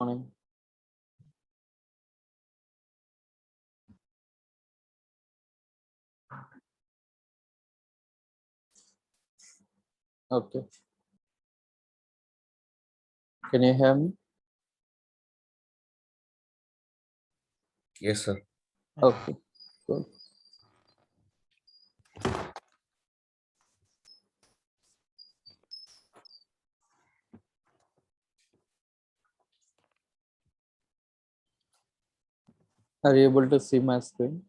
Morning. Okay. Can you hear me? Yes, sir. Okay. Good. Are you able to see my screen?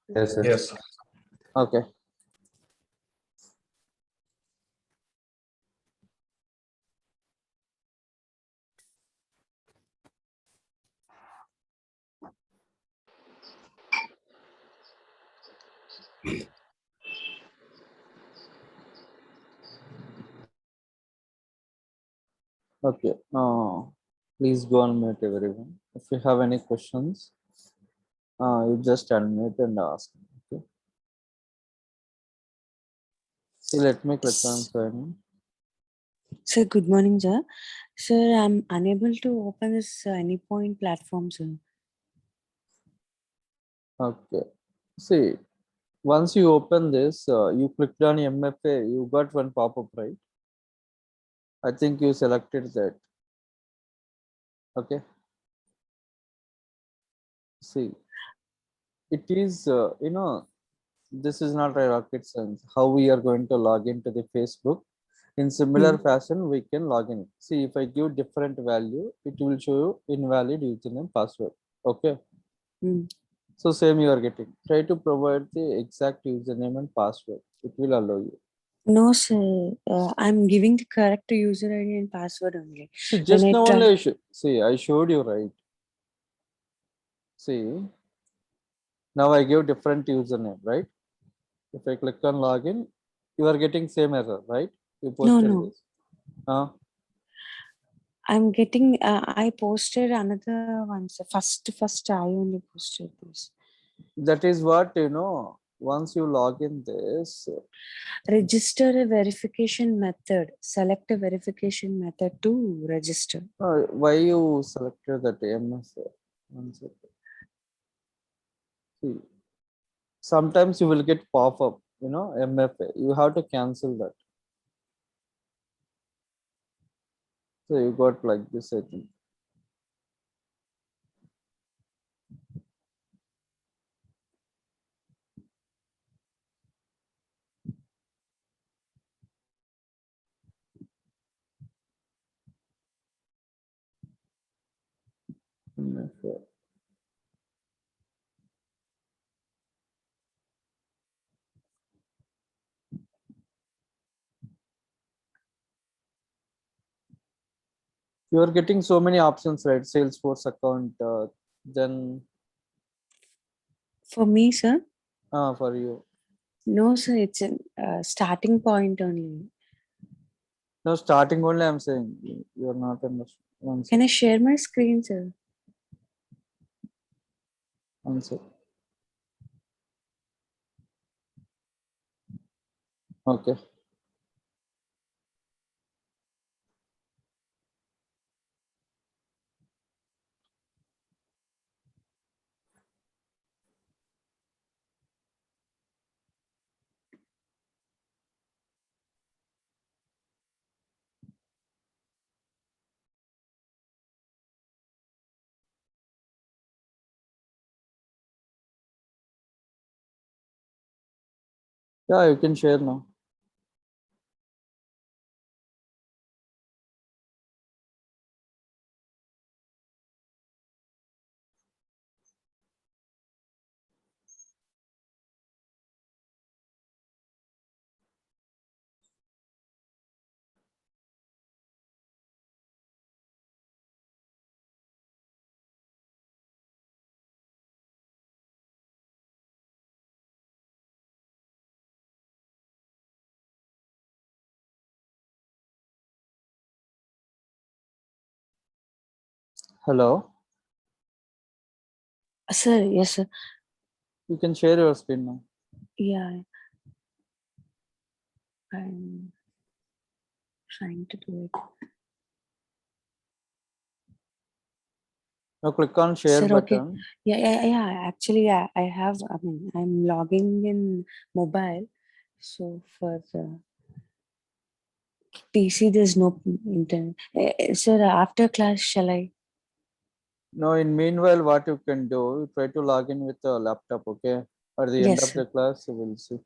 Yes, sir. Yes. Okay. Okay. Please go on mute, everyone. If you have any questions, you just unmute and ask. Okay. See, let me click on sign. Sir, good morning, sir. Sir, I'm unable to open this AnyPoint platform, sir. Okay. See, once you open this, you clicked on MFA, you got one pop-up, right? I think you selected that. Okay. See, it is, this is not a rocket science. How we are going to log into the Facebook. In similar fashion, we can log in. See, if I give different value, it will show you invalid username password. Okay. So same you are getting. Try to provide the exact username and password. It will allow you. No, sir. I'm giving the correct user ID and password only. See, just When I now try- only I showed you, right? See, now I give different username, right? If I click on login, you are getting same error, right? You posted No. this. I'm getting, I posted another one, sir. First, I only posted this. That is what, once you log in this. Register a verification method. Select a verification method to register. Why you selected that MFA? One second. See, sometimes you will get pop-up, MFA. You have to cancel that. So you got like this, I think. MFA. You are getting so many options, right? Salesforce account, then For me, sir? for you. No, sir. It's a starting point only. No, starting only I'm saying. You are not in the one Can second. I share my screen, sir? One second. Okay. Yeah, you can share now. Hello. Sir, yes, sir. You can share your screen now. Yeah. I'm trying to do it. Now click on share Sir, okay. button. Yeah. Actually, I have. I'm logging in mobile. So for PC, there's no internet. Sir, after class, shall I? Now, in meanwhile, what you can do, try to log in with a laptop, okay? At the end Yes, of sir. the class, you will see.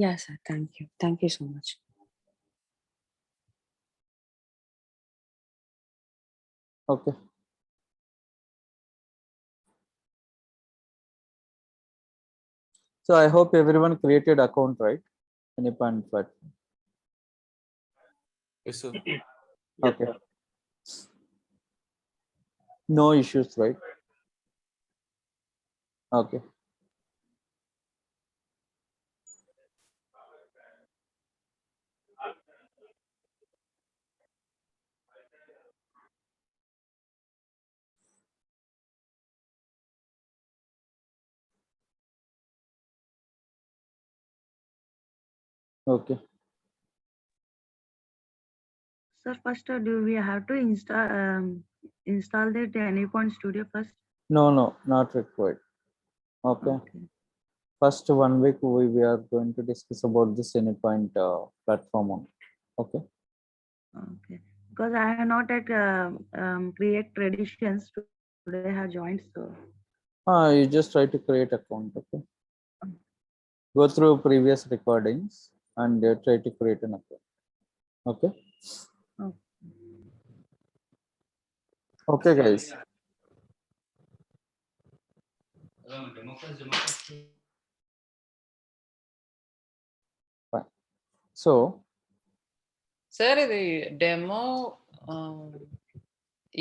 Yeah, sir. Thank you. Thank you so much. Okay. So I hope everyone created account, right? Anypoint platform. Yes, sir. Okay. No issues, right? Okay. Okay. So first, do we have to install that Anypoint Studio first? No, not required. Okay. Okay. First 1 week we are going to discuss about this Anypoint platform on. Okay. Okay. Because I have not at create traditions today. I have joined, so You just try to create account. Okay. Go through previous recordings and try to create an account. Okay. okay. Okay, guys. Fine. So sir ఇది demo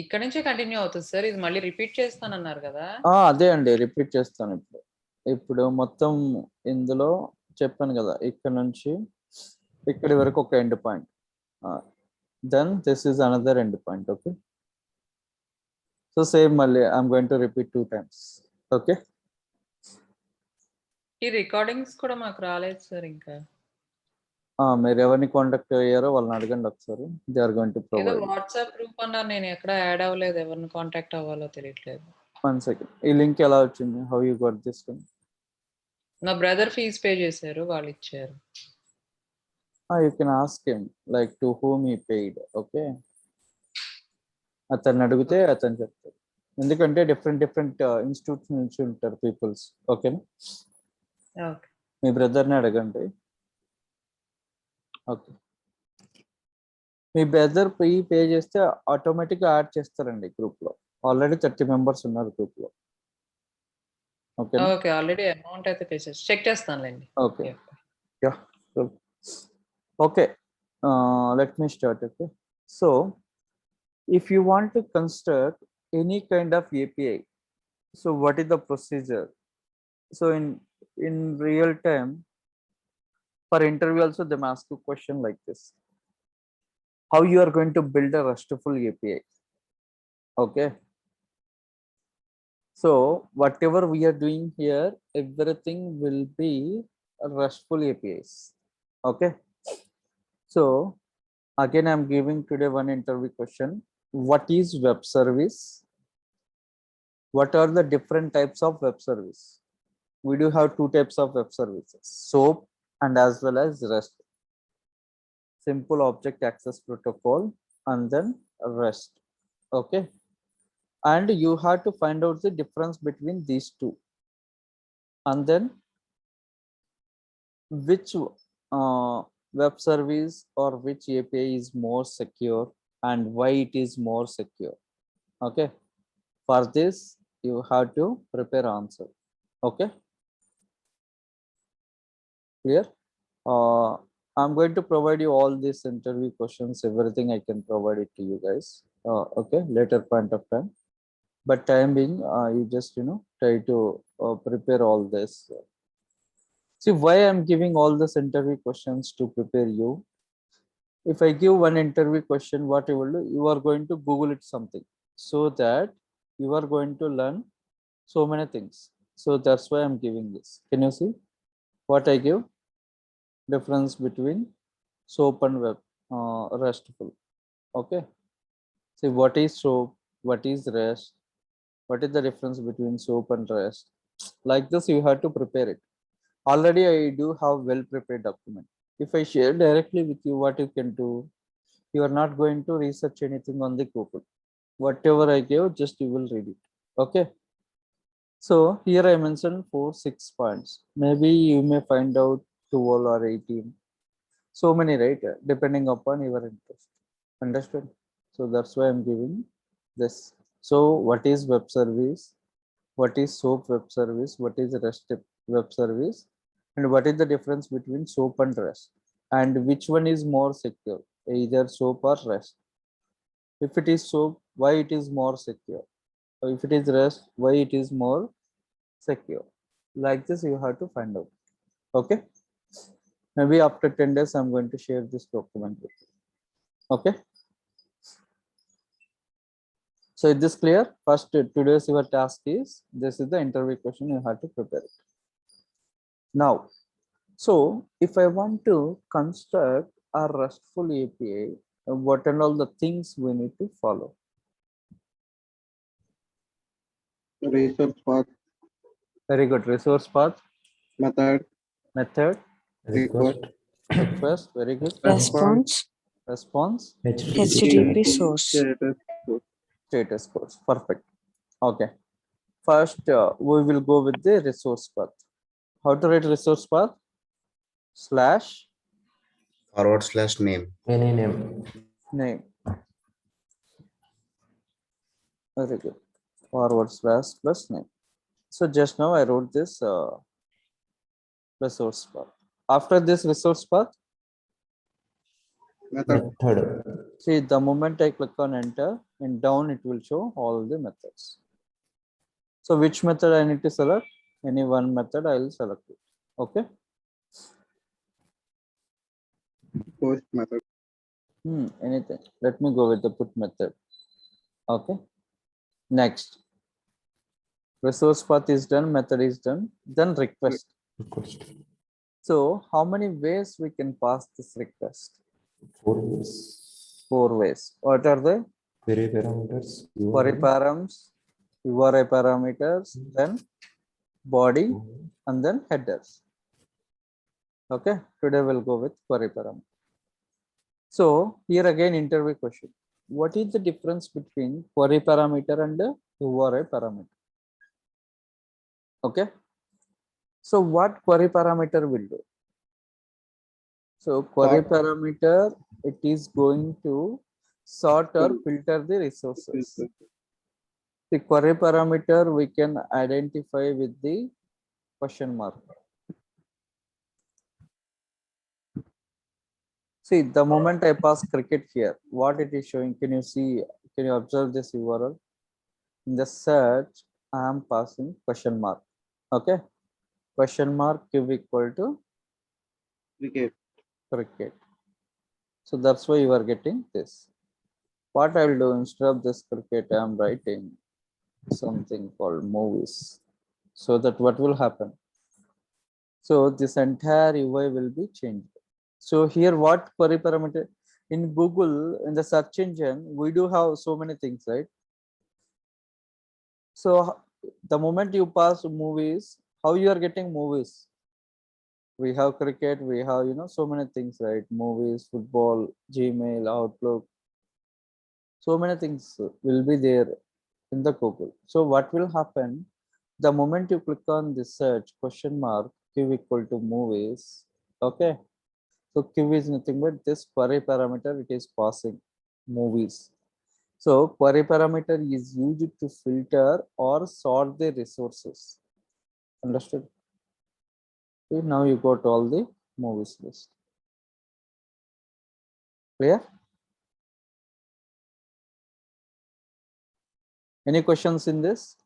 ఇక్కడ నుంచే continue అవుతుంది sir. ఇది మళ్ళీ repeat చేస్తానన్నారు కదా? అదే అండి, రిపీట్ చేస్తాను ఇప్పుడు మొత్తం ఇందులో చెప్పాను కదా, ఇక్కడ నుంచి ఇక్కడి వరకు ఒక end point, then this is another end point. Okay. So same మళ్ళీ I'm going to repeat 2 times. Okay. ఈ రికార్డింగ్స్ కూడా మాకు రాలేదు సార్ ఇంకా. మీరు ఎవరిని కాంటాక్ట్ అయ్యారో వాళ్ళని అడగండి ఒకసారి. దే ఆర్ గోయింగ్ టు ఏదో ప్రొవైడ్. వాట్సాప్ గ్రూప్ అన్నారు, నేను ఎక్కడ యాడ్ అవ్వలేదు, ఎవరిని కాంటాక్ట్ అవ్వాలో తెలియట్లేదు. 1 second. ఈ లింక్ ఎలా వచ్చింది? How you got this link? నా బ్రదర్ ఫీజ్ పే చేశారు, వాళ్ళు ఇచ్చారు. You can ask him like to whom he paid. Okay. అతన్ని అడిగితే అతను చెప్తారు, ఎందుకంటే డిఫరెంట్ ఇన్స్టిట్యూట్స్ నుంచి ఉంటారు పీపుల్స్. ఓకేనా? ఓకే. మీ బ్రదర్ని అడగండి. ఓకే. మీ బ్రదర్ పే చేస్తే ఆటోమేటిక్గా యాడ్ చేస్తారండి గ్రూప్లో. ఆల్రెడీ 30 members ఉన్నారు గ్రూప్లో. ఓకే. ఓకే, ఆల్రెడీ అమౌంట్ అయితే పే చేసి చెక్ చేస్తానులేండి. Okay. Yeah. Okay. Let me start. Okay. So if you want to construct any kind of API, so what is the procedure? So in real time, for interview also they may ask you question like this: how you are going to build a RESTful API? Okay. So whatever we are doing here, everything will be RESTful APIs. Okay. So again, I'm giving today one interview question: what is web service? What are the different types of web service? We do have 2 types of web services: SOAP and as well as REST. Simple object access protocol and then REST. Okay. And you have to find out the difference between these two, and then which web service or which API is more secure and why it is more secure. Okay. For this you have to prepare answer. Okay. Clear? I'm going to provide you all these interview questions, everything I can provide it to you guys. Okay, later point of time. But time being, you just try to prepare all this. See why I'm giving all this interview questions to prepare you. If I give one interview question, what you will do, you are going to Google it something, so that you are going to learn so many things. So that's why I'm giving this. Can you see what I give? Difference between SOAP and web. RESTful. Okay. See, what is SOAP? What is REST? What is the difference between SOAP and REST? Like this, you have to prepare it. Already, I do have well prepared document. If I share directly with you what you can do, you are not going to research anything on the Google. Whatever I gave, just you will read it. Okay. So here I mentioned 4-6 points. Maybe you may find out 12 or 18. So many, right? Depending upon your interest. Understood? So that's why I'm giving this. So what is web service? What is SOAP web service? What is REST web service? And what is the difference between SOAP and REST? And which one is more secure? Either SOAP or REST. If it is SOAP, why it is more secure? Or if it is REST, why it is more secure? Like this, you have to find out. Okay. Maybe after 10 days, I'm going to share this document with you. Okay. So is this clear? First, today's your task is, this is the interview question, you have to prepare it. Now, so if I want to construct a RESTful API, what and all the things we need to follow? Resource path, Very good. Resource path, method, method, request, request, very good. Response, Response, HTTP source. status, status codes. Perfect. Okay. First, we will go with the resource path. How to write resource path? Slash /name. Any name. name. Very good. Forward slash plus name. So just now I wrote this resource path. After this resource path, method, Method. see the moment I click on enter, and down it will show all the methods. So which method I need to select? Any one method I will select it. Okay. post method, Anything. Let me go with the put method. Okay. Next. Resource path is done, method is done. Then request. Request. So how many ways we can pass this request? 4 ways. 4 ways. What are they? Query parameters. Query params, URI parameters, then body, and then headers. Okay. Today we'll go with query parameter. So here again interview question. What is the difference between query parameter and URI parameter? Okay. So what query parameter will do? So query Sort. parameter, it is going to sort or filter the resources. The query parameter we can identify with the question mark. See, the moment I pass cricket here, what it is showing, can you see, can you observe this URL? In the search, I am passing question mark. Okay. Question mark q equal to cricket. So that's why you are getting this. What I will do instead of this cricket, I am writing something called movies. So that what will happen? So this entire UI will be changed. So here what query parameter in Google, in the search engine, we do have so many things, right? So the moment you pass movies, how you are getting movies? We have cricket, we have, so many things, right? Movies, football, Gmail, Outlook. So many things will be there in the Google. So what will happen? The moment you click on the search question mark q equal to movies, okay. So q is nothing but this query parameter, it is passing movies. So query parameter is used to filter or sort the resources. Understood? Okay, now you got all the movies list. Clear? Any questions in this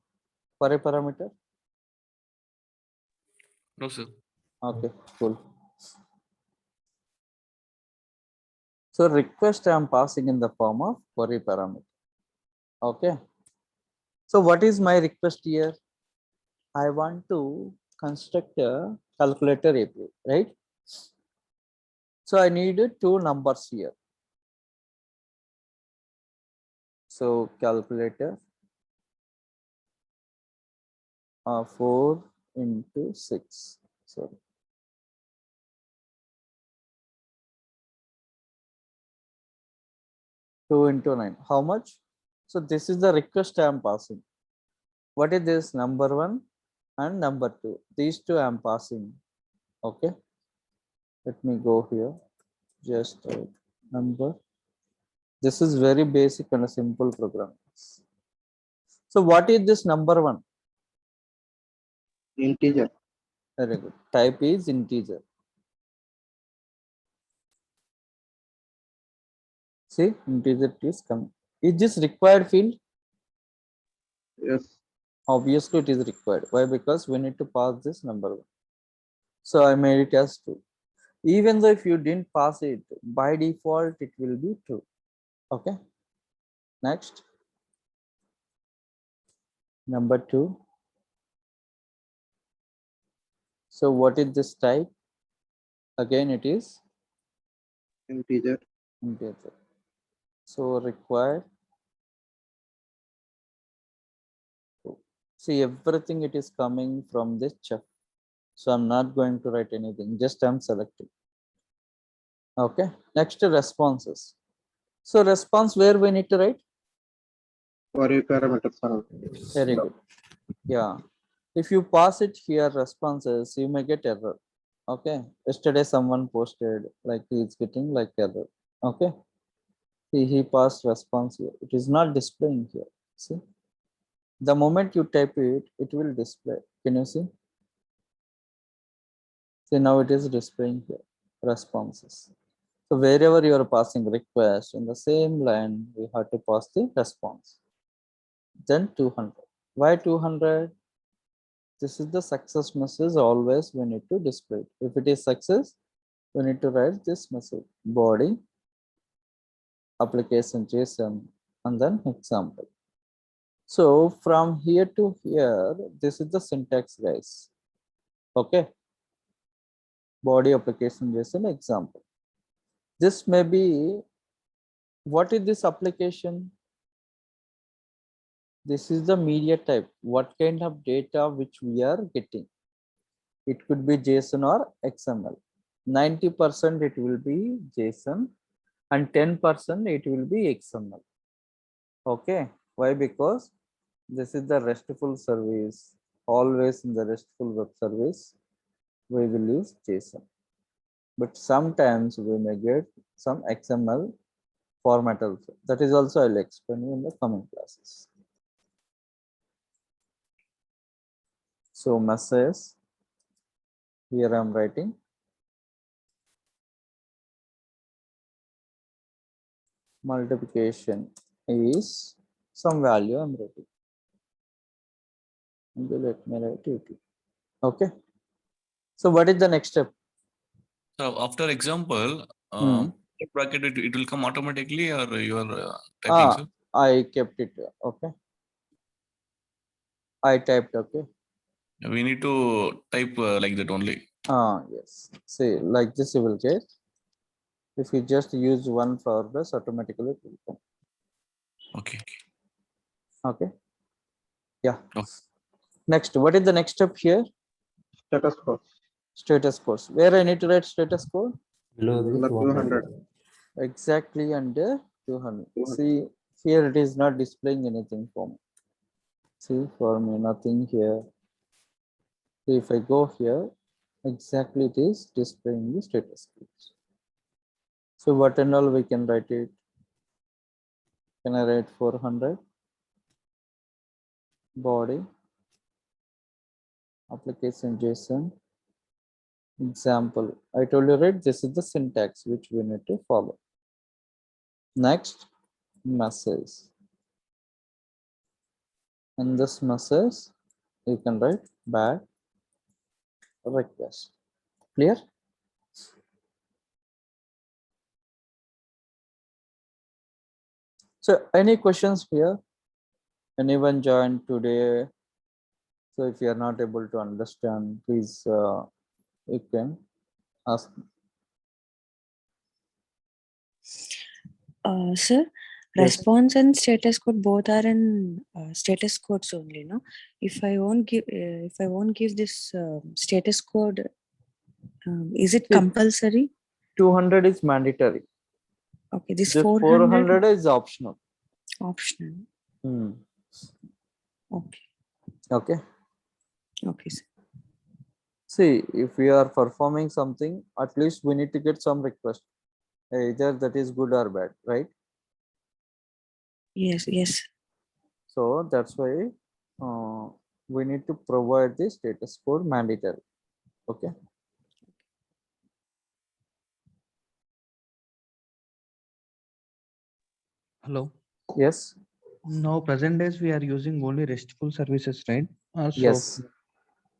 query parameter? No, sir. Okay, cool. So request I am passing in the form of query parameter. Okay. So what is my request here? I want to construct a calculator API, right? So I need 2 numbers here. So calculator, 4 into 6. Sorry. 2 into 9. How much? So this is the request I am passing. What is this? Number 1 and number 2. These two I am passing. Okay. Let me go here. Just number. This is very basic and a simple program. So what is this number 1? Integer. Very good. Type is integer. See, integer is coming. Is this required field? Yes. Obviously, it is required. Why? Because we need to pass this number 1. So I made it as 2. Even though if you didn't pass it, by default, it will be 2. Okay. Next. Number 2. So what is this type? Again, it is Integer. integer. So required. See, everything it is coming from this chef. So I'm not going to write anything, just I'm selecting. Okay, next responses. So response where we need to write? For your parameters are Very good. Yeah. If you pass it here responses, you may get error. Okay. Yesterday someone posted like he is getting like error. Okay. See, he passed response here. It is not displaying here. See, the moment you type it, it will display. Can you see? See, now it is displaying here responses. So wherever you are passing request in the same line, we have to pass the response. Then 200. Why 200? This is the success message. Always we need to display it. If it is success, we need to write this message: body, application JSON, and then example. So from here to here, this is the syntax, guys. Okay. Body, application JSON, example. This may be, what is this application? This is the media type. What kind of data which we are getting? It could be JSON or XML. 90% it will be JSON and 10% it will be XML. Okay. Why? Because this is the RESTful service. Always in the RESTful web service, we will use JSON. But sometimes we may get some XML format also. That is also I'll explain you in the coming classes. So message, here I'm writing multiplication is some value I'm writing. And let me write it. Okay. So what is the next step? So after example, bracket it will come automatically, or you are typing, sir? I kept it. Okay. I typed. Okay. We need to type like that only. Yes. See, like this you will get. If you just use one forward slash, automatically it will come. Okay. Okay. Yeah. Oh. Next, what is the next step here? status code. Status code. Where I need to write status code? Below the Under 200. Exactly under 200. 200. See, here it is not displaying anything for me. See, for me, nothing here. So if I go here, exactly it is displaying the status code. So what and all we can write it? Can I write 400? Body, application JSON, example. I told you, right? This is the syntax which we need to follow. Next, message. In this message, you can write bad request. Clear? So any questions here? Anyone joined today? So if you are not able to understand, please you can ask. Sir, Yes. Response and status code both are in status codes only, no? If I won't give this status code, is it See, compulsory? 200 is mandatory. Okay, this This 400 is optional. optional. Hmm. Okay, Okay. okay, sir. See, if we are performing something, at least we need to get some request. Either that is good or bad, right? Yes, yes. So that's why we need to provide the status code mandatory. Okay. Hello. Yes. Now, present days we are using only RESTful services, right? Yes.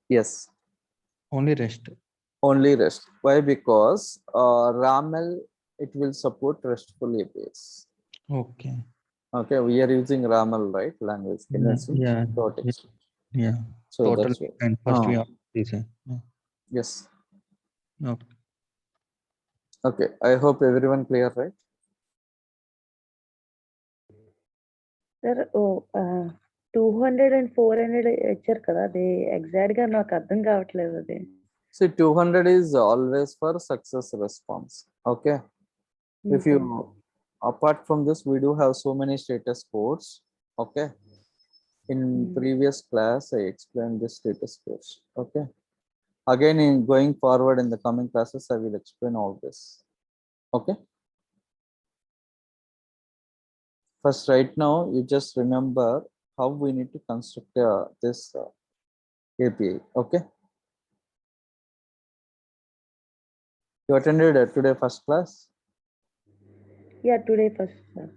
Yes. Only REST. Only REST. Why? Because RAML, it will support RESTful APIs. Okay. Okay, we are using RAML, right? Language. Yeah. Yeah. So Total. that's why. And first we have this. Yeah. Yes. Okay. Okay. I hope everyone clear, right? Sir 200 and 400 ఇచ్చారు కదా, అది exact గా నాకు అర్థం కావట్లేదు అది. See, 200 is always for success response. Okay. If you, apart from this, we do have so many status codes. Okay. In previous class, I explained the status codes. Okay. Again, in going forward in the coming classes, I will explain all this. Okay. First, right now, you just remember how we need to construct this API. Okay. You attended today first class? Yeah, today first, sir.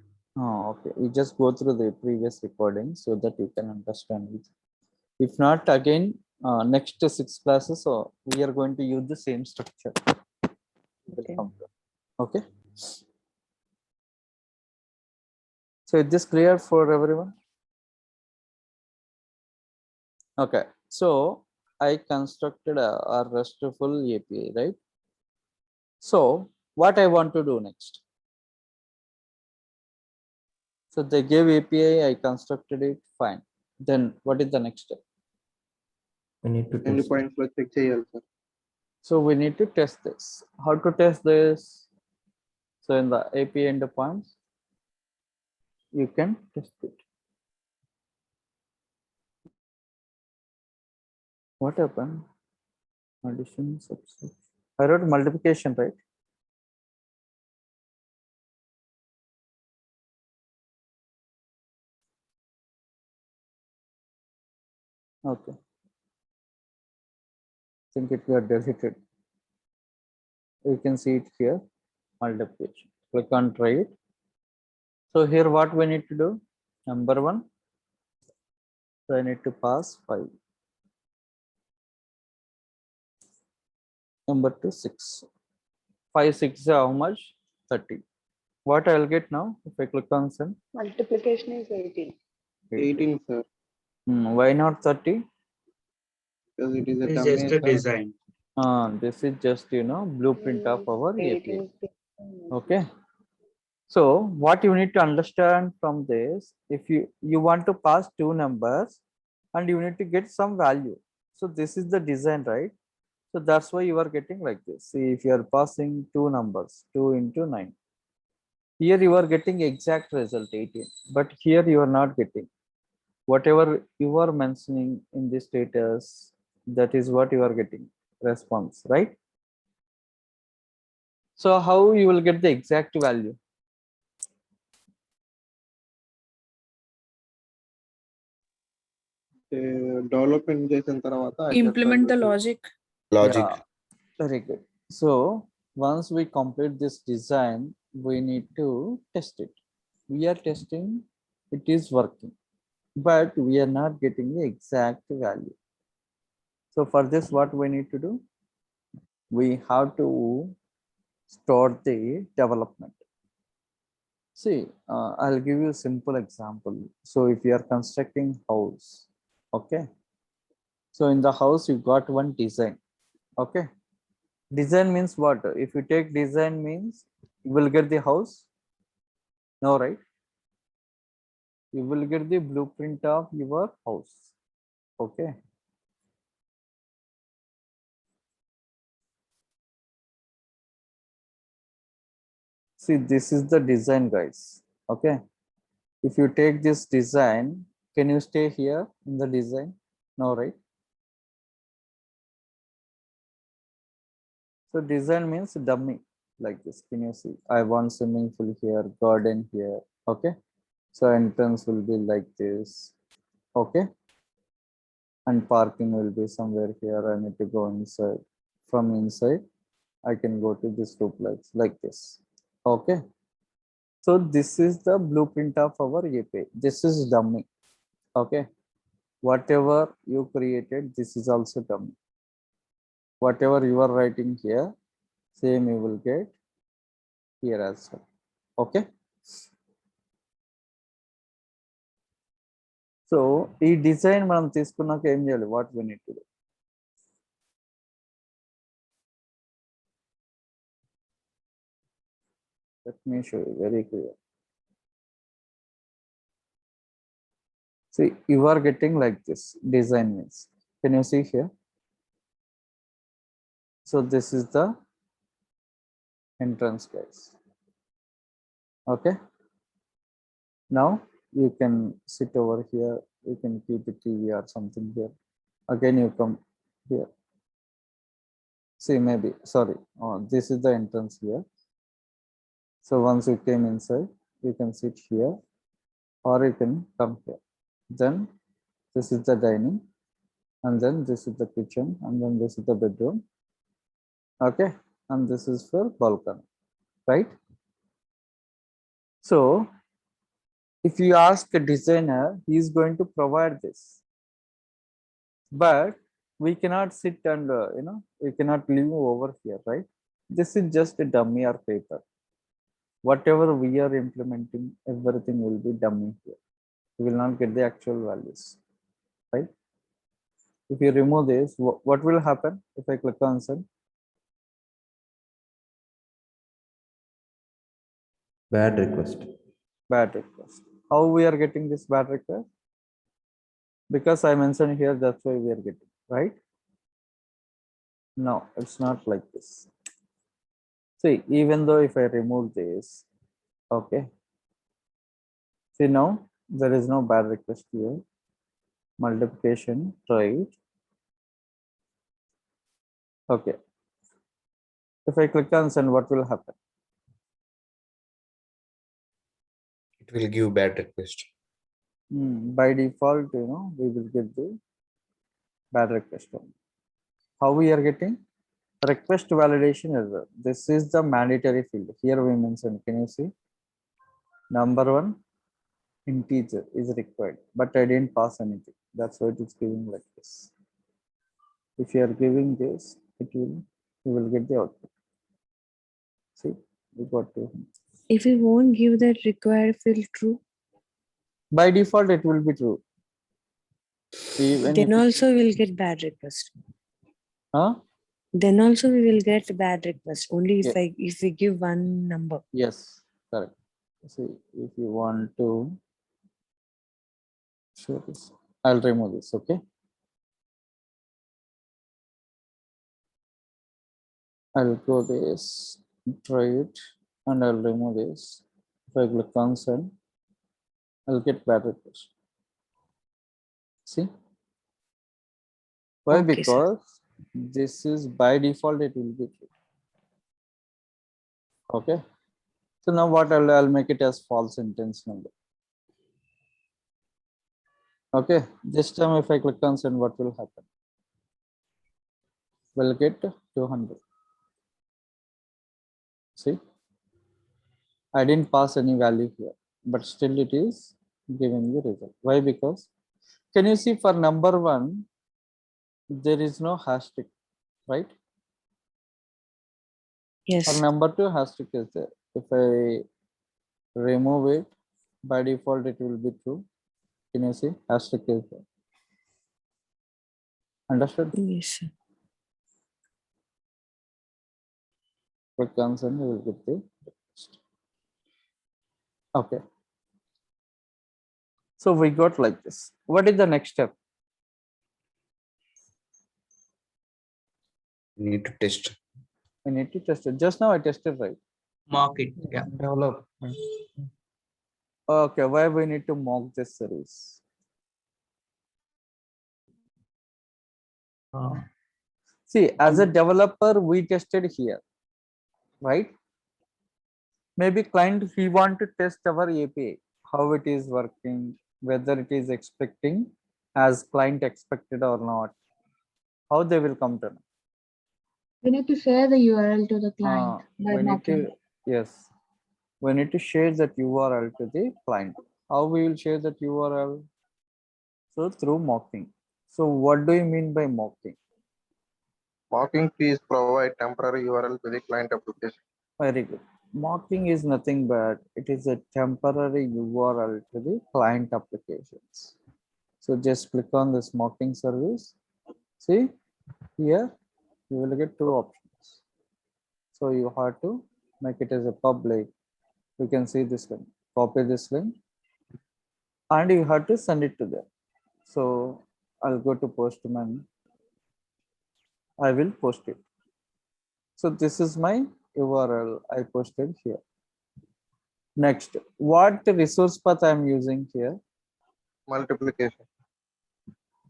Oh, okay. You just go through the previous recording so that you can understand it. If not, again, next 6 classes, so we are going to use the same structure. Okay. Okay. So is this clear for everyone? Okay. So I constructed a RESTful API, right? So what I want to do next? So they gave API, I constructed it, fine. Then what is the next step? We need to ఎన్ని test. Points లో check చేయాలి sir? So we need to test this. How to test this? So in the API endpoints, you can test it. What happened? Addition, subset. I wrote multiplication, right? Okay. I think it got deleted. You can see it here, multiplication. Click on try it. So here what we need to do? Number 1, so I need to pass 5. Number 2, 6. 5, 6 is how much? 30. What I'll get now if I click on send? Multiplication is 18. 18 sir. Why not 30? Because it is a It's just a termination. design. This is just, blueprint of our API. 18 is Okay. So what you need to understand from this, if you want to pass 2 numbers and you need to get some value. So this is the design, right? So that's why you are getting like this. See, if you are passing 2 numbers, 2 into 9. Here you are getting exact result 18, but here you are not getting. Whatever you are mentioning in the status, that is what you are getting response, right? So how you will get the exact value? Development చేసిన తర్వాత Implement the logic. Logic. Yeah, very good. So once we complete this design, we need to test it. We are testing it is working, but we are not getting the exact value. So for this, what we need to do? We have to store the development. See, I'll give you a simple example. So if you are constructing house, okay. So in the house, you got one design, okay. Design means what? If you take design means you will get the house. No, right? you will get the blueprint of your house. Okay. See, this is the design, guys. Okay. If you take this design, can you stay here in the design? No, right? So design means dummy like this. Can you see? I want swimming pool here, garden here. Okay. So entrance will be like this. Okay. And parking will be somewhere here. I need to go inside. From inside, I can go to this duplex like this. Okay. So this is the blueprint of our API. This is dummy. Okay. Whatever you created, this is also dummy. Whatever you are writing here, same you will get here as well. Okay. So ఈ design మనం తీసుకున్నాక ఏం చేయాలి? What we need to do? Let me show you very clear. See, you are getting like this design means. Can you see here? So this is the entrance, guys. Okay. Now you can sit over here. You can keep the TV or something here. Again, you come here. See, maybe, sorry. This is the entrance here. So once you came inside, you can sit here or you can come here. Then this is the dining, and then this is the kitchen, and then this is the bedroom. Okay, and this is for balcony, right? So if you ask a designer, he is going to provide this, but we cannot sit and we cannot live over here, right? This is just a dummy or paper. Whatever we are implementing, everything will be dummy here. We will not get the actual values, right? If you remove this, what will happen if I click on send? Bad request. Bad request. How we are getting this bad request? Because I mentioned here, that's why we are getting, right? No, it's not like this. See, even though if I remove this, okay. See, now there is no bad request here. Multiplication, right? Okay. If I click on send, what will happen? It will give bad request. By default, we will get the bad request only. How we are getting? Request validation error. This is the mandatory field. Here we mentioned, can you see? Number one, integer is required, but I didn't pass anything. That's why it is giving like this. If you are giving this, you will get the output. See, we got to. If we won't give that required field true, By default, it will be true. Even then if also we'll get bad request. huh? Then also we will get bad request only if Yeah. if we give one number. Yes, correct. See, if you want to show this, I'll remove this. Okay. I'll go this, try it, and I'll remove this. If I click on send, I'll get bad request. See? Why? Okay, sir. Because this is by default, it will be true. Okay. So now what I'll make it as false intense number. Okay. This time if I click on send, what will happen? We'll get 200. See? I didn't pass any value here, but still it is giving the result. Why? Because can you see for number one, there is no hashtag, right? Yes. For number two, hashtag is there. If I remove it, by default, it will be true. Can you see? Hashtag is there. Understood? Yes, sir. Click on send, you will get the request. Okay. So we got like this. What is the next step? We need to test. We need to test it. Just now I tested, right? Mock it. Yeah. Develop. Okay, why we need to mock this service? See, as a developer, we tested here, right? Maybe client, he want to test our API, how it is working, whether it is expecting as client expected or not, how they will come to know. We need to share the URL to the client by We need mocking. to, yes, we need to share that URL to the client. How we will share that URL? So through mocking. So what do you mean by mocking? Mocking fees provide temporary URL to the client application. Very good. Mocking is nothing but it is a temporary URL to the client applications. So just click on this mocking service. See here, you will get two options. So you have to make it as a public. You can see this link, copy this link, and you have to send it to them. So I'll go to Postman. I will post it. So this is my URL I posted here. Next, what resource path I am using here? Multiplication.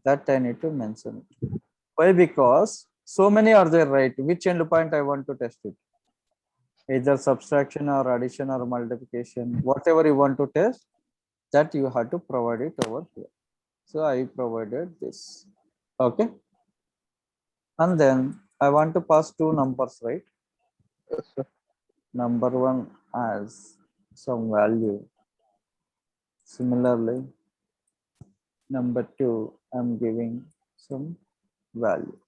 That I need to mention it. Why? Because so many are there, right? Which endpoint I want to test it? Either subtraction or addition or multiplication, whatever you want to test, that you have to provide it over here. So I provided this. Okay. And then I want to pass two numbers, right? Yes, sir. Number one as some value. Similarly, number two, I'm giving some value.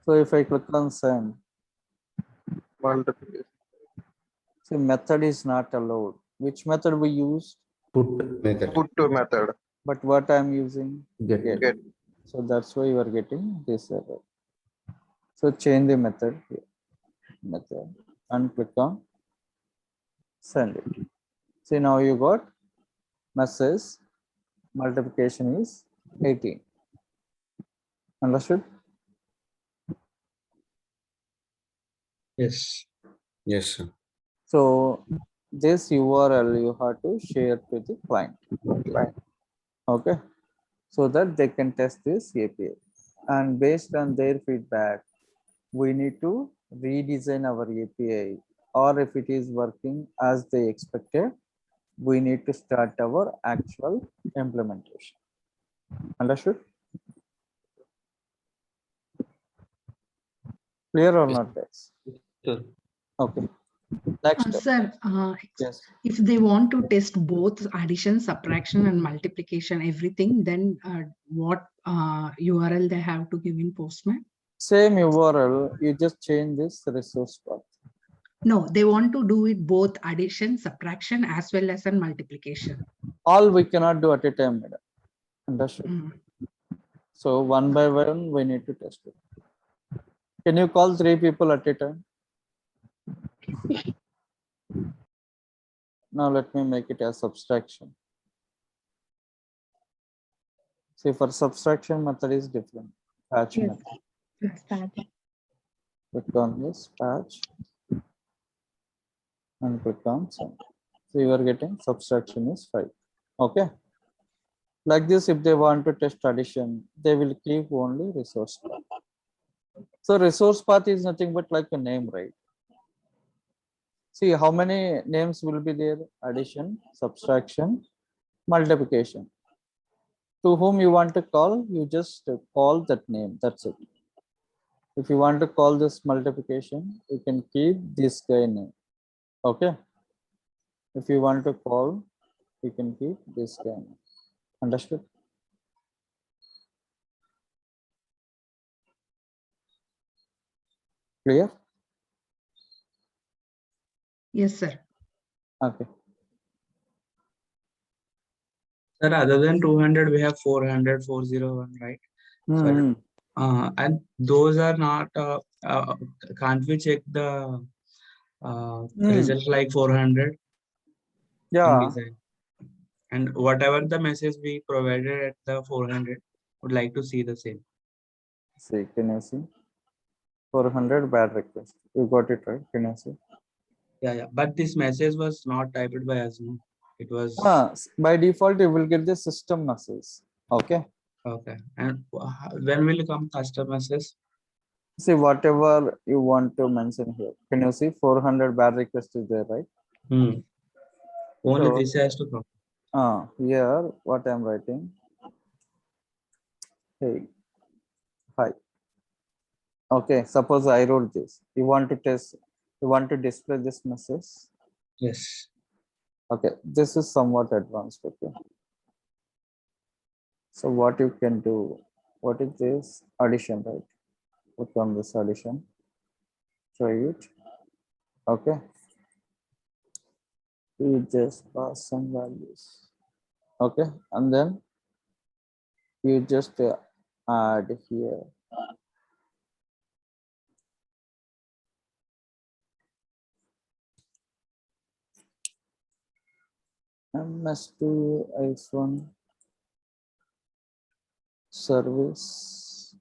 So if I click on send, Multiplication. see method is not allowed. Which method we used? Put. Method. Put to method. But what I'm using? Get. Get. So that's why you are getting this error. So change the method here. Method and click on send it. See now you got message multiplication is 18. Understood? Yes. Yes, sir. So this URL you have to share to the client. Okay. So that they can test this API. And based on their feedback, we need to redesign our API, or if it is working as they expected, we need to start our actual implementation. Understood? Clear or not, guys? Sure. Okay. Next. Sir, Yes. if they want to test both addition, subtraction, and multiplication, everything, then what URL they have to give in Postman? Same URL, you just change this resource path. No, they want to do it both addition, subtraction, as well as an multiplication. All we cannot do at a time, madam. Understood? Mm. So one by one, we need to test it. Can you call 3 people at a time? Now let me make it as subtraction. See, for subtraction method is different. Patch Yes. method. Yes, that. Click on this patch and click on send. So you are getting subtraction is 5. Okay. Like this, if they want to test addition, they will keep only resource path. So resource path is nothing but like a name, right? See how many names will be there? Addition, subtraction, multiplication. To whom you want to call, you just call that name. That's it. If you want to call this multiplication, you can keep this guy name. Okay. If you want to call, you can keep this guy name. Understood? Clear? Yes, sir. Okay. Sir, other than 200, we have 400, 401, right? Hmm. And those are not, can't we check the result like 400? Yeah. And whatever the message we provided at the 400, would like to see the same. See, can you see? 400 bad request. You got it right. Can you see? Yeah. But this message was not typed by us. No? It was By default, you will get the system message. Okay. okay. And when will come custom message? See, whatever you want to mention here. Can you see 400 bad request is there, right? Only So, this has to come. here what I'm writing. Hey, hi. Okay, suppose I wrote this. You want to test, you want to display this message. Yes. Okay, this is somewhat advanced. Okay. So what you can do, what is this? Addition, right? Click on this addition. Try it. Okay. You just pass some values. Okay, and then you just add here. MS2 iPhone service.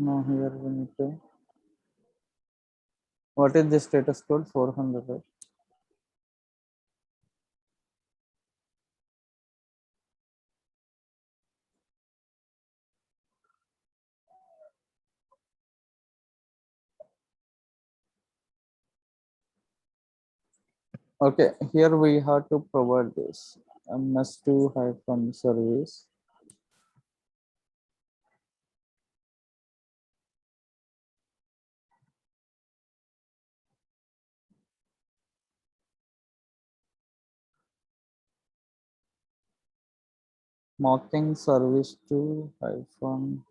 Now here we need to. What is the status code? 400, right? Okay, here we have to provide this MS2 hyphen service. Mocking service to hyphen.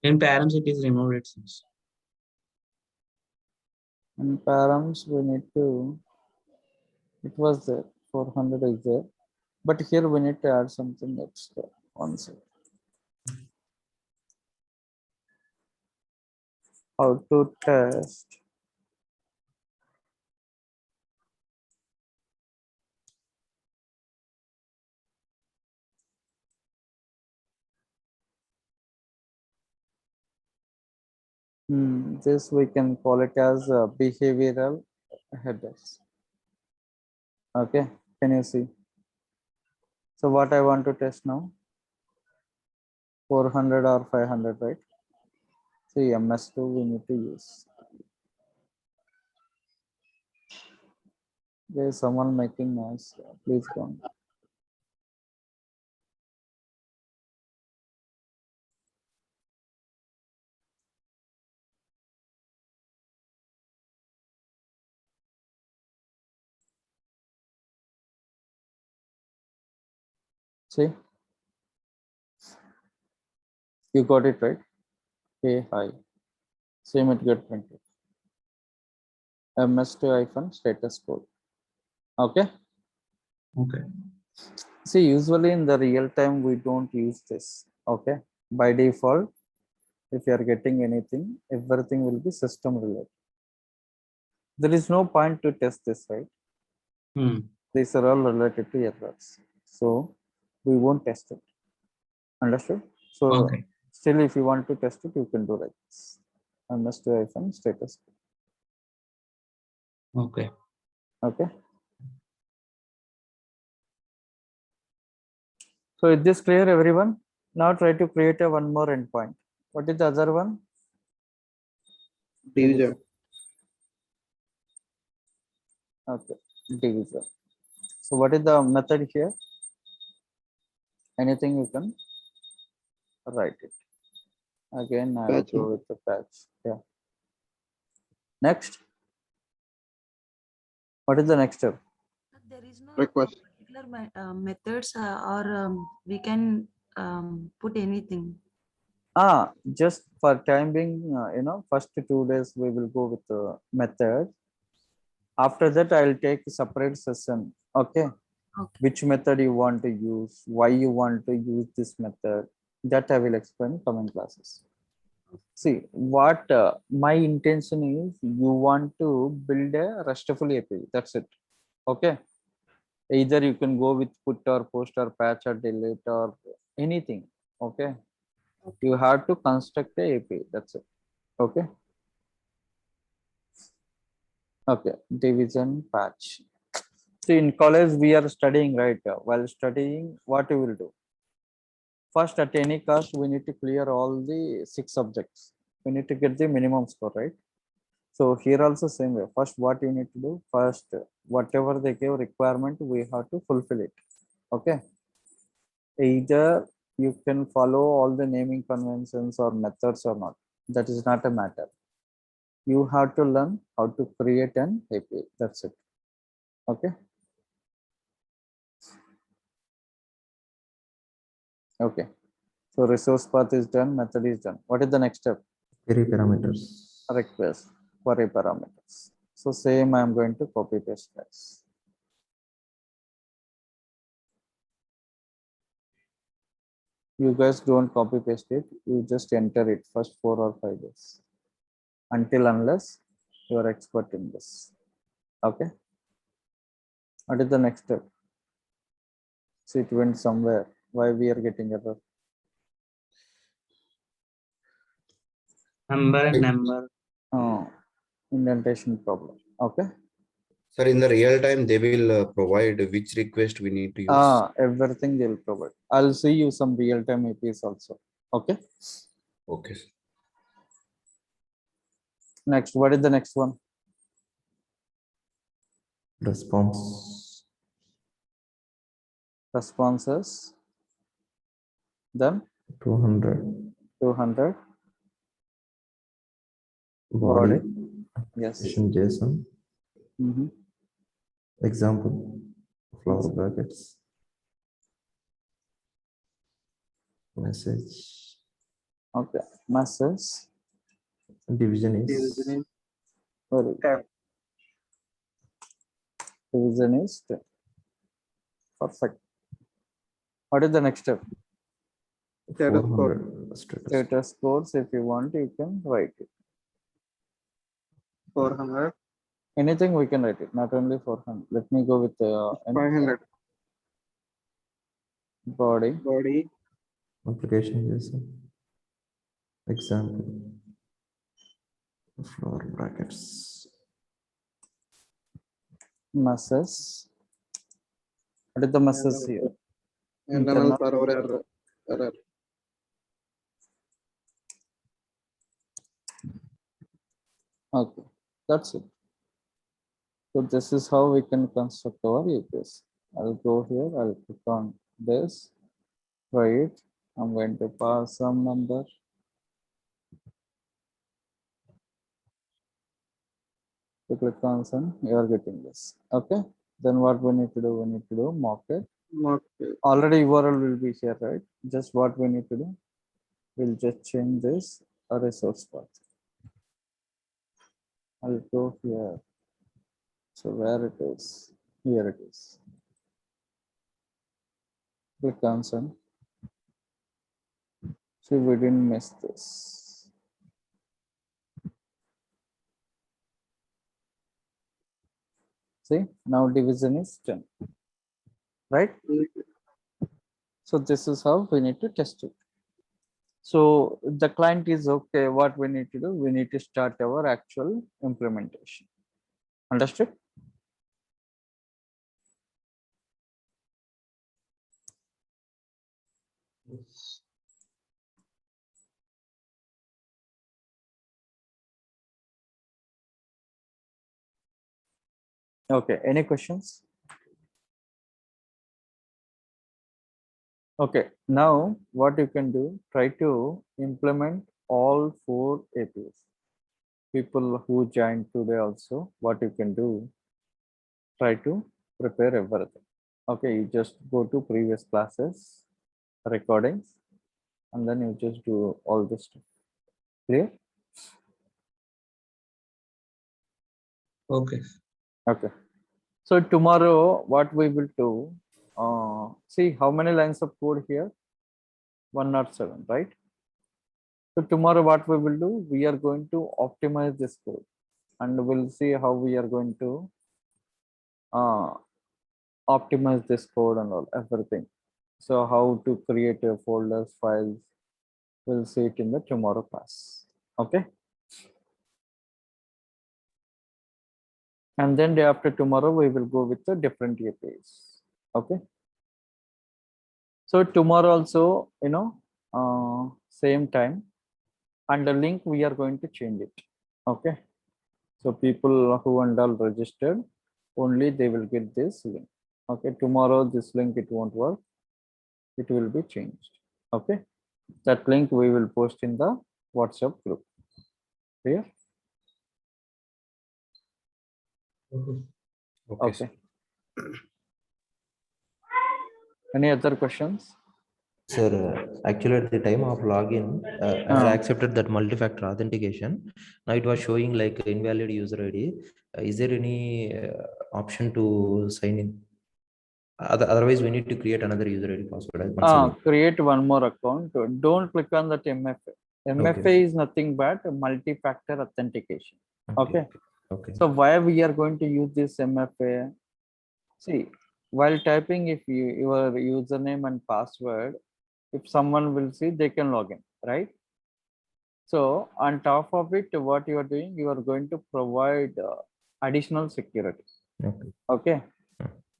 In params, it is removed, it seems. In params, we need to, it was there, 400 is there, but here we need to add something extra. One second. How to test this we can call it as behavioral headers. Okay, can you see? So what I want to test now, 400 or 500, right? See, MS2 we need to use. There is someone making noise. Please go on. See, you got it right. Hey, hi. Same it get printed. MS2 hyphen status code. Okay. Okay. See, usually in the real time we don't use this. Okay. By default, if you are getting anything, everything will be system related. There is no point to test this, right? These are all related to errors. So we won't test it. Understood? So Okay. still, if you want to test it, you can do like this. MS2 hyphen status code. Okay. Okay. So is this clear, everyone? Now try to create a one more endpoint. What is the other one? Divisor. Okay, divisor. So what is the method here? Anything you can write it. Again, I will Patch. go with the patch. Yeah. Next. What is the next step? There is no Request. particular methods or we can put anything. Just for time being, first 2 days we will go with the method. After that, I will take a separate session. Okay. Okay. which method you want to use, why you want to use this method. That I will explain in coming classes. See, what my intention is, you want to build a RESTful API. That's it. Okay. Either you can go with put or post or patch or delete or anything. Okay. You have to construct a API. That's it. Okay. Okay. Division patch. See, in college we are studying, right? While studying, what we will do? First, at any cost, we need to clear all the 6 subjects. We need to get the minimum score, right? So here also same way. First, what you need to do? First, whatever they give requirement, we have to fulfill it. Okay. Either you can follow all the naming conventions or methods or not. That is not a matter. You have to learn how to create an API. That's it. Okay. Okay. So resource path is done, method is done. What is the next step? Query parameters. Request query parameters. So same I am going to copy paste guys. You guys don't copy paste it, you just enter it first 4 or 5 days until unless you are expert in this. Okay. What is the next step? So it went somewhere. Why we are getting error? Number. Oh, indentation problem. Okay. Sir, in the real time, they will provide which request we need to use. Everything they'll provide. I'll see you some real-time APIs also. Okay. Okay. Sir. Next, what is the next one? Response. Responses. Then 200. 200. Body. Yes. JSON. Mm-hmm. Example. Flower brackets. Message. Okay. Message. Division is Very good. Division is 10. Perfect. What is the next step? 400. Status codes. If you want, you can write it. 400. Anything we can write it, not only 400. Let me go with 500. body. Application JSON. Example. Flower brackets. Message. What is the message here? Internal server error. Okay, that's it. So this is how we can construct our APIs. I'll go here, I'll click on this, right? I'm going to pass some number. To click on some, you are getting this. Okay. Then what we need to do? We need to do mock it. Already URL will be here, right? Just what we need to do? We'll just change this a resource path. I'll go here. So where it is? Here it is. Click on some. See, we didn't miss this. See, now division is 10. Right? So this is how we need to test it. So the client is okay. What we need to do? We need to start our actual implementation. Understood? Okay, any questions? Okay, now what you can do, try to implement all 4 APIs. People who joined today also, what you can do, try to prepare everything. Okay, you just go to previous classes, recordings, and then you just do all this stuff. Clear? Okay. Okay. So tomorrow, what we will do, see how many lines of code here? 107, right? So tomorrow what we will do, we are going to optimize this code and we'll see how we are going to optimize this code and all everything. So how to create a folders, files, we'll see it in the tomorrow class. Okay. And then day after tomorrow, we will go with the different APIs. Okay. So tomorrow also, same time, and the link we are going to change it. Okay. So people who and all registered, only they will get this link. Okay. Tomorrow this link, it won't work. It will be changed. Okay. That link we will post in the WhatsApp group. Clear? Okay. Any other questions? Sir, actually at the time of login, I had accepted that multi-factor authentication. Now it was showing like invalid user ID. Is there any option to sign in? Otherwise, we need to create another user ID password. Create one more account. Don't click on that MFA. MFA is nothing but multi-factor authentication. Okay. So why we are going to use this MFA? See, while typing, if your username and password, if someone will see, they can log in, right? So on top of it, what you are doing, you are going to provide additional security. Okay.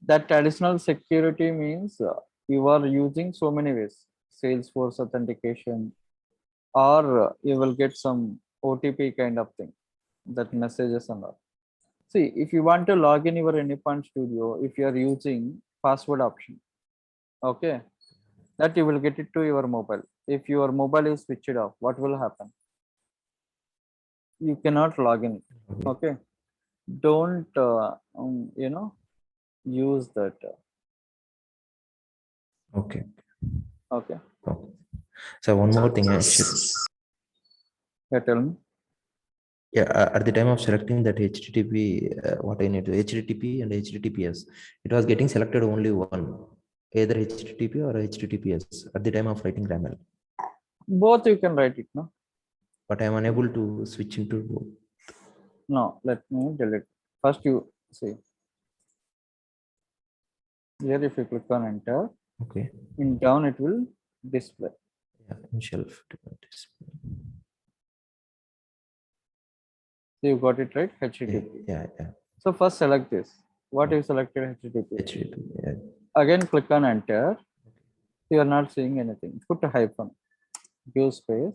That additional security means you are using so many ways, Salesforce authentication, or you will get some OTP kind of thing, that messages and all. See, if you want to log in your Anypoint Studio, if you are using password option, okay, that you will get it to your mobile. If your mobile is switched off, what will happen? You cannot log in. Okay. Don't, use that. Okay. Okay. So one more thing. Yeah, tell me. Yeah, at the time of selecting that HTTP, what I need to HTTP and HTTPS, it was getting selected only one, either HTTP or HTTPS at the time of writing YAML. Both you can write it, no? But I am unable to switch into both. No, let me delete. First you see. Here if you click on enter, okay, in down it will display. Yeah, in shelf display. So you got it right, HTTP. Yeah. So first select this. What you selected HTTP? HTTP. Yeah. Again click on enter. You are not seeing anything. Put a hyphen. Give space.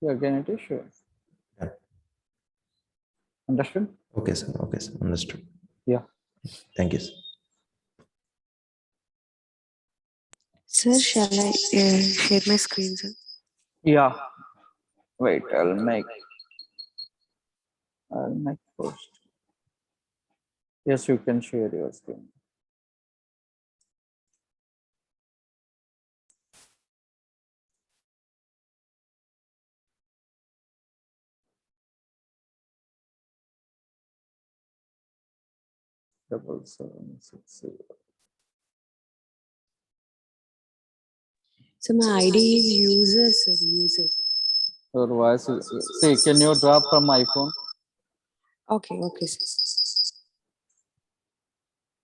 Again it is showing. Yeah. Understood? Okay, sir. Okay, sir. Understood. Yeah. Thank you, sir. Sir, shall I share my screen, sir? Yeah. Wait, I'll make post. Yes, you can share your screen. Double 760. So my ID is user, sir. User. Your voice is. See, can you drop from iPhone? Okay, sir.